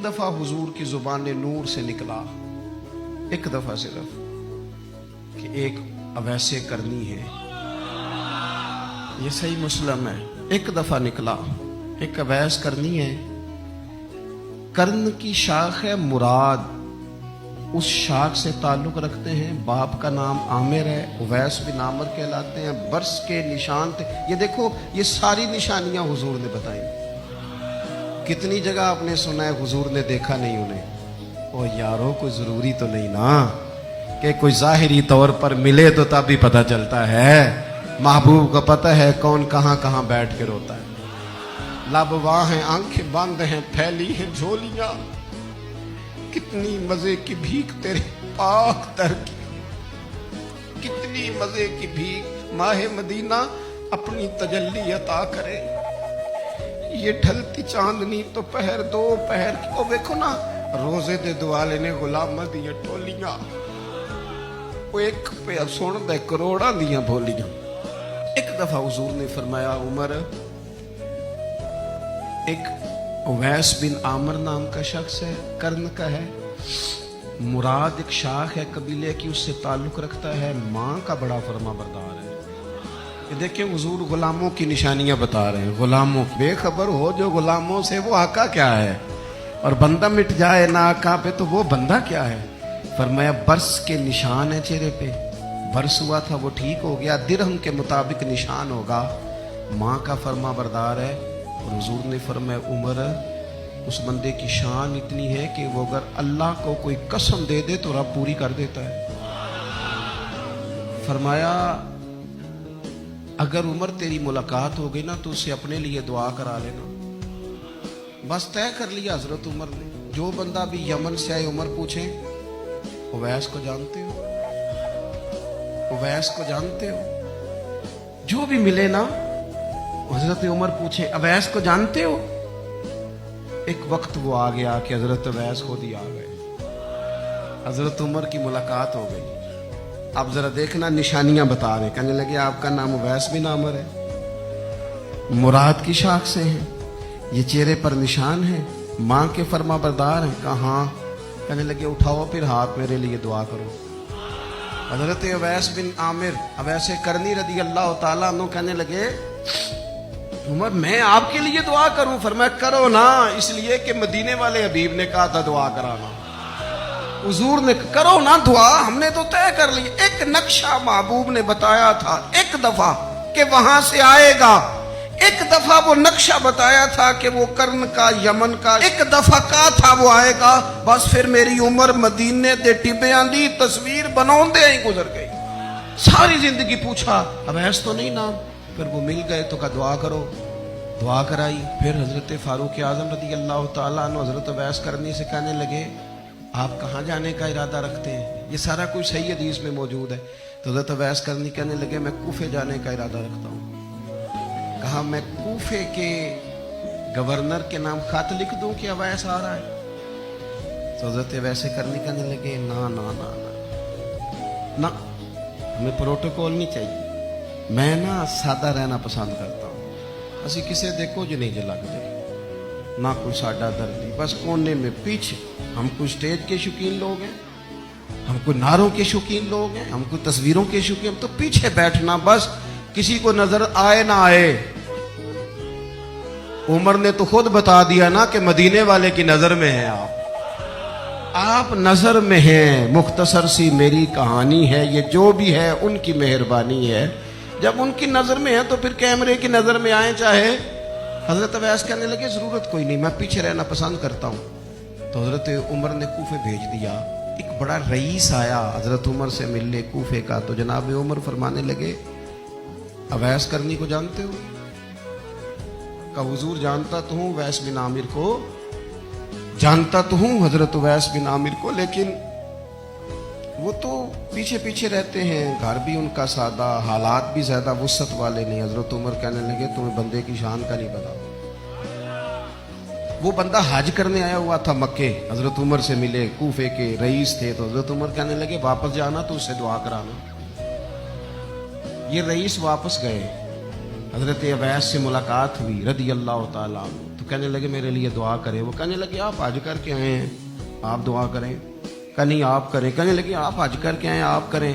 दफा हुजूर की जुबान नूर से निकला, एक दफा सिर्फ, कि एक अवैसे करनी है। ये सही मुस्लिम है। एक दफा निकला, एक अवैस करनी है। कर्ण की शाख है मुराद, उस शाख से ताल्लुक रखते हैं। बाप का नाम आमिर है, उवैस बिन आमिर कहलाते हैं। बरस के निशान थे। ये देखो, ये सारी निशानियां हुजूर ने बताई। कितनी जगह आपने सुना है हुजूर ने देखा नहीं उन्हें। ओ यारो, कोई जरूरी तो नहीं ना कि कोई जाहिरी तौर पर मिले तो तब भी पता चलता है। महबूब को पता है कौन कहां कहां बैठ के रोता है। लब वहां हैं, आंखें बंद हैं, फैली हैं झोलियां। कितनी मजे की भीख तेरे पाक दर की, कितनी मजे की भीख। माहे मदीना अपनी तजल्ली अता करे। ये ढलती चांदनी तो पहर दो पहर की। ओ देखो ना, रोजे दे दुआले ने गुलामा दियां टोलियां, वो एक पे सुन दे करोड़ां दियां बोलियां। एक दफा हुजूर ने फरमाया, उमर, एक उवैस बिन आमिर नाम का शख्स है, कर्ण का है। मुराद एक शाख है कबीले की, उससे ताल्लुक रखता है। माँ का बड़ा फरमा बरदार है। ये देखिए, हुजूर गुलामों की निशानियां बता रहे हैं। गुलामों, बेखबर हो जो गुलामों से, वो आका क्या है। और बंदा मिट जाए ना आका पे, तो वो बंदा क्या है। फरमाया, बरस के निशान है चेहरे पे। बरस हुआ था, वो ठीक हो गया। दिरहम के मुताबिक निशान होगा। माँ का फरमा बरदार है। और हुजूर ने फरमाया, उमर, उस बंदे की शान इतनी है कि वो अगर अल्लाह को कोई कसम दे दे तो रब पूरी कर देता है। फरमाया, अगर उमर तेरी मुलाकात हो गई ना तो उससे अपने लिए दुआ करा लेना। बस तय कर लिया हजरत उमर ने। जो बंदा भी यमन से आए, उमर पूछे, उवैस को जानते हो? उवैस को जानते हो? जो भी मिले ना, हजरत उमर पूछे, अवैस को जानते हो? एक वक्त वो आ गया कि हजरत अवैस खुद ही आ गए। हजरत उमर की मुलाकात हो गई। अब जरा देखना, निशानियां बता रहे। कहने लगे, आपका नाम उवैस बिन आमिर है, मुराद की शाख से हैं, ये चेहरे पर निशान है, माँ के फरमा बरदार हैं। कहा? कहने लगे, उठाओ फिर हाथ, मेरे लिए दुआ करो। हजरत उवैस बिन आमिर, अवैस करनी रदी अल्लाह तआला अन्हु कहने लगे, उमर, मैं आपके लिए दुआ करूं? फरमाया, करो ना, इसलिए कि मदीने वाले हबीब ने कहा था दुआ कराना। हुजूर ने, करो ना दुआ, हमने तो तय कर ली। एक नक्शा महबूब ने बताया था एक दफा कि वहां से आएगा। एक दफा वो नक्शा बताया था कि वो कर्ण का, यमन का। एक दफा कहा था वो आएगा। बस फिर मेरी उम्र मदीने दे टिब्बियां दी तस्वीर बनाते ही गुजर गई। सारी जिंदगी पूछा, अवैस तो नहीं नाम। फिर वो मिल गए तो कहा दुआ करो। दुआ कराई। फिर हजरत फारूक आजम रदी अल्लाह तआला अन्हु हजरत उवैस करनी से कहने लगे, आप कहाँ जाने का इरादा रखते हैं? ये सारा कुछ सही हदीस में मौजूद है। तो हजरत उवैस करनी कहने लगे, मैं कूफे जाने का इरादा रखता हूँ। कहा, मैं कूफे के गवर्नर के नाम खत लिख दूं कि अवैस आ रहा है? तो हजरत उवैस करनी कहने लगे, ना ना ना ना ना, हमें प्रोटोकॉल नहीं चाहिए। मैं ना सादा रहना पसंद करता हूँ। असी किसी दे कुछ नहीं जे लगते, ना कोई साडा दर्दी, बस कोने में पीछे। हम कोई स्टेज के शौकीन लोग हैं, हम कोई नारों के शौकीन लोग हैं, हम कोई तस्वीरों के शौकीन। हम तो पीछे बैठना, बस किसी को नजर आए ना आए। उमर ने तो खुद बता दिया ना कि मदीने वाले की नजर में है आप नजर में हैं। मुख्तसर सी मेरी कहानी है, ये जो भी है उनकी मेहरबानी है। जब उनकी नजर में है तो फिर कैमरे की नजर में आए चाहे। हजरत अवैस कहने लगे, जरूरत कोई नहीं, मैं पीछे रहना पसंद करता हूँ। तो हजरत उमर ने कूफे भेज दिया। एक बड़ा रईस आया हजरत उमर से मिलने कूफे का। तो जनाब उमर फरमाने लगे, अवैस करनी को जानते हो? का हुजूर, जानता तो हूँ उवैस बिन आमिर को, जानता तो हूँ हजरत उवैस बिन आमिर को, लेकिन वो तो पीछे पीछे रहते हैं, घर भी उनका सादा, हालात भी ज्यादा वुसत वाले नहीं। हजरत उमर कहने लगे, तुम्हें बंदे की शान का नहीं पता। वो बंदा हज करने आया हुआ था मक्के, हजरत उमर से मिले, कूफे के रईस थे। तो हजरत उमर कहने लगे, वापस जाना तो उससे दुआ कराना। ये रईस वापस गए। हजरत अवैस से मुलाकात हुई रदी अल्लाह ताला अन्हु। तो कहने लगे मेरे लिए दुआ करें। वो कहने लगे आप हज करके आए हैं, आप दुआ करें। कहा नहीं आप करें। कहने लगे आप हज करके आए, आप करें।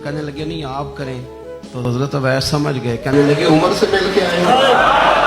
कहने लगे नहीं आप करें। तो हजरत अवैस समझ गए, कहने लगे उमर से मिल के आए हैं।